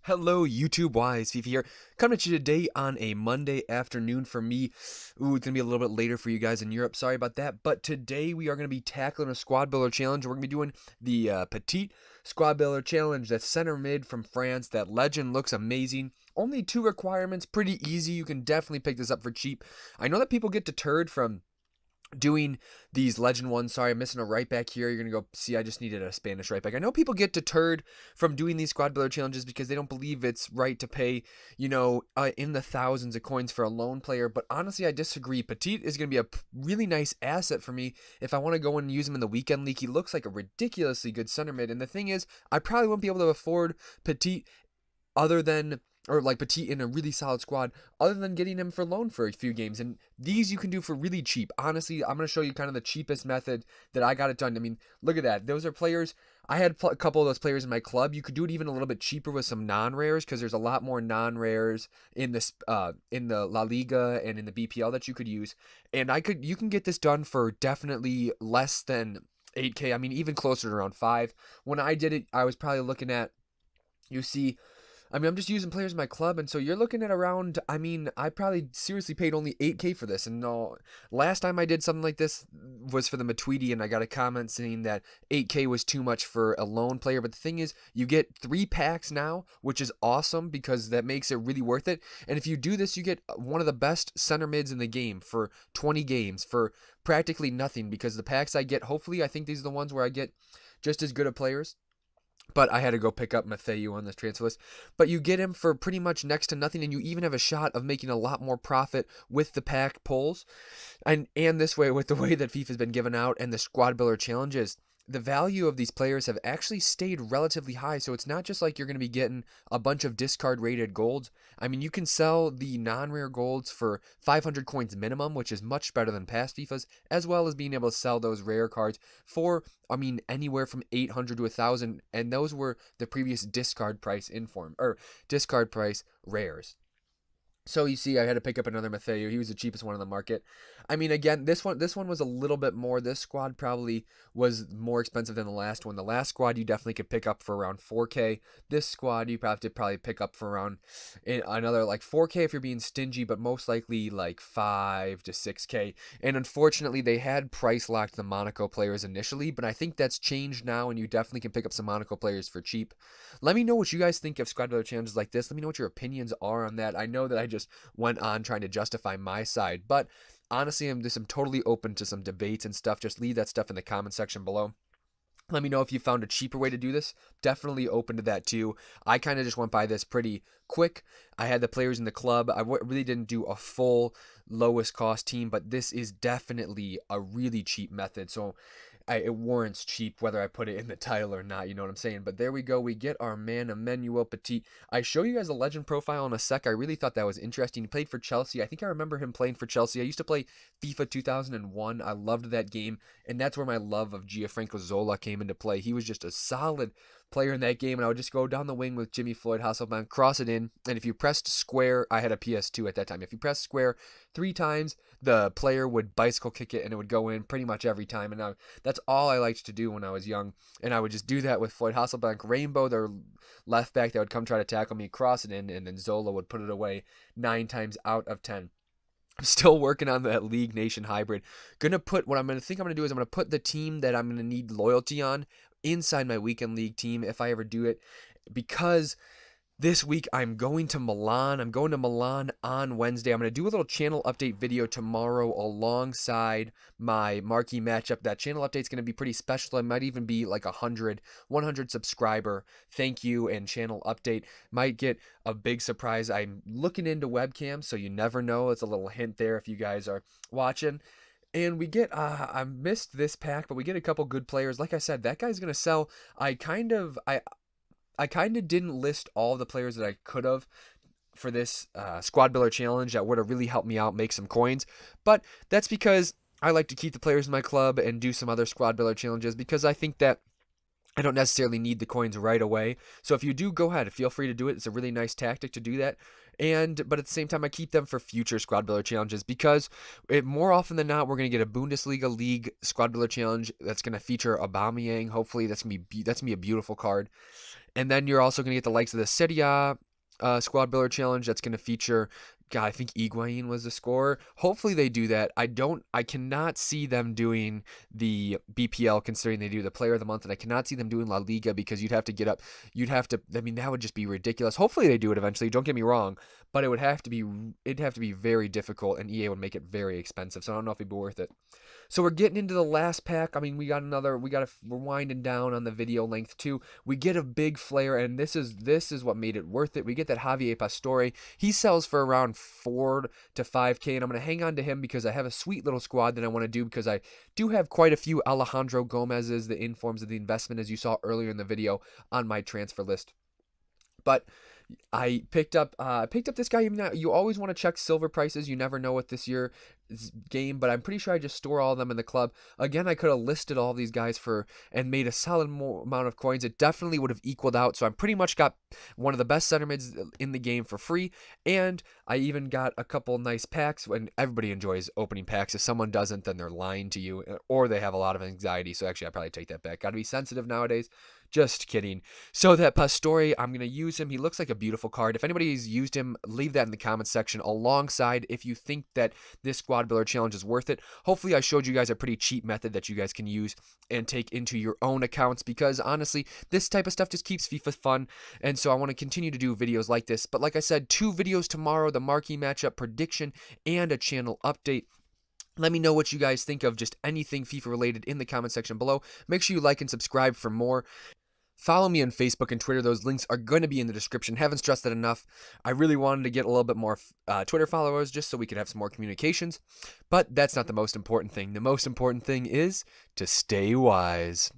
Hello, YouTube Wise FIFA here. Coming at you today on a Monday afternoon for me. Ooh, it's gonna be a little bit later for you guys in Europe. Sorry about that. But today we are gonna be tackling a squad builder challenge. We're gonna be doing the Petit squad builder challenge. That's center mid from France. That legend looks amazing. Only 2 requirements. Pretty easy. You can definitely pick this up for cheap. I know that people get deterred from doing these legend ones. Sorry, I'm missing a right back here. You're gonna go see. I just needed a Spanish right back. I know people get deterred from doing these squad builder challenges because they don't believe it's right to pay, in the thousands of coins for a lone player. But honestly, I disagree. Petit is gonna be a really nice asset for me if I want to go and use him in the weekend league. He looks like a ridiculously good center mid, and the thing is, I probably won't be able to afford Petit other than or like Petit in a really solid squad, other than getting him for loan for a few games. And these you can do for really cheap. Honestly, I'm going to show you kind of the cheapest method that I got it done. I mean, look at that. Those are players. I had a couple of those players in my club. You could do it even a little bit cheaper with some non-rares because there's a lot more non-rares in this in the La Liga and in the BPL that you could use. And you can get this done for definitely less than 8K. I mean, even closer to around 5. When I did it, I was probably looking at, you see, I mean, I'm just using players in my club, and so you're looking at around, I mean, I probably seriously paid only 8K for this. And no, last time I did something like this was for the Matuidi, and I got a comment saying that 8K was too much for a lone player. But the thing is, you get 3 packs now, which is awesome because that makes it really worth it. And if you do this, you get one of the best center mids in the game for 20 games for practically nothing, because the packs I get, hopefully, I think these are the ones where I get just as good of players. But I had to go pick up Matthieu on this transfer list. But you get him for pretty much next to nothing, and you even have a shot of making a lot more profit with the pack pulls. And this way, with the way that FIFA's been given out and the squad builder challenges, the value of these players have actually stayed relatively high. So it's not just like you're going to be getting a bunch of discard rated golds. I mean, you can sell the non-rare golds for 500 coins minimum, which is much better than past FIFAs, as well as being able to sell those rare cards for, I mean, anywhere from 800 to 1,000, and those were the previous discard price inform or discard price rares. So you see, I had to pick up another Matthieu. He was the cheapest one on the market. I mean, again, this one was a little bit more. This squad probably was more expensive than the last one. The last squad you definitely could pick up for around 4K. This squad you probably pick up for around another like 4K if you're being stingy, but most likely like 5 to 6K. And unfortunately, they had price locked the Monaco players initially, but I think that's changed now, and you definitely can pick up some Monaco players for cheap. Let me know what you guys think of squad builder challenges like this. Let me know what your opinions are on that. I know that I just went on trying to justify my side, but honestly, I'm totally open to some debates and stuff. Just leave that stuff in the comment section below. Let me know if you found a cheaper way to do this. Definitely open to that too. I kind of just went by this pretty quick. I had the players in the club. I really didn't do a full lowest cost team, but this is definitely a really cheap method. So it warrants cheap whether I put it in the title or not. You know what I'm saying? But there we go. We get our man Emmanuel Petit. I show you guys a legend profile in a sec. I really thought that was interesting. He played for Chelsea. I think I remember him playing for Chelsea. I used to play FIFA 2001. I loved that game, and that's where my love of Gianfranco Zola came into play. He was just a solid player in that game, and I would just go down the wing with Jimmy Floyd Hasselbank, cross it in, and if you pressed square, I had a PS2 at that time. If you pressed square 3 times, the player would bicycle kick it, and it would go in pretty much every time. And that's all I liked to do when I was young, and I would just do that with Floyd Hasselbank. Rainbow, their left back, that would come try to tackle me, cross it in, and then Zola would put it away 9 times out of 10. I'm still working on that League Nation hybrid. What I'm gonna do is I'm gonna put the team that I'm gonna need loyalty on inside my weekend league team if I ever do it, because this week I'm going to Milan. I'm going to Milan on Wednesday. I'm going to do a little channel update video tomorrow alongside my marquee matchup. That channel update is going to be pretty special. It might even be like 100 subscriber thank you and channel update. Might get a big surprise. I'm looking into webcams, so you never know. It's a little hint there if you guys are watching. And we get, I missed this pack, but we get a couple good players. Like I said, that guy's going to sell. I kind of didn't list all the players that I could have for this squad builder challenge that would have really helped me out make some coins. But that's because I like to keep the players in my club and do some other squad builder challenges, because I think that I don't necessarily need the coins right away. So if you do, go ahead. Feel free to do it. It's a really nice tactic to do that. But at the same time, I keep them for future squad builder challenges because more often than not, we're going to get a Bundesliga League squad builder challenge that's going to feature Aubameyang. Hopefully, that's going to be a beautiful card. And then you're also going to get the likes of the Serie A squad builder challenge that's going to feature, God, I think Higuain was the scorer. Hopefully they do that. I cannot see them doing the BPL considering they do the player of the month, and I cannot see them doing La Liga because I mean, that would just be ridiculous. Hopefully they do it eventually, don't get me wrong, but it'd have to be very difficult, and EA would make it very expensive, so I don't know if it'd be worth it. So we're getting into the last pack. I mean, we're winding down on the video length too. We get a big flare, and this is what made it worth it. We get that Javier Pastore. He sells for around 4 to 5K, and I'm going to hang on to him because I have a sweet little squad that I want to do because I do have quite a few Alejandro Gomez's, the informs of the investment, as you saw earlier in the video, on my transfer list. But I picked up this guy. You always want to check silver prices. You never know what this year's game, but I'm pretty sure I just store all of them in the club. Again, I could have listed all of these guys and made a solid amount of coins. It definitely would have equaled out. So I pretty much got one of the best center mids in the game for free, and I even got a couple nice packs. When everybody enjoys opening packs, if someone doesn't, then they're lying to you, or they have a lot of anxiety. So actually, I probably take that back. Got to be sensitive nowadays. Just kidding. So that Pastore, I'm going to use him. He looks like a beautiful card. If anybody's used him, leave that in the comments section alongside if you think that this squad builder challenge is worth it. Hopefully I showed you guys a pretty cheap method that you guys can use and take into your own accounts because honestly, this type of stuff just keeps FIFA fun. And so I want to continue to do videos like this. But like I said, 2 videos tomorrow, the marquee matchup prediction and a channel update. Let me know what you guys think of just anything FIFA related in the comment section below. Make sure you like and subscribe for more. Follow me on Facebook and Twitter. Those links are going to be in the description. Haven't stressed that enough. I really wanted to get a little bit more Twitter followers just so we could have some more communications. But that's not the most important thing. The most important thing is to stay wise.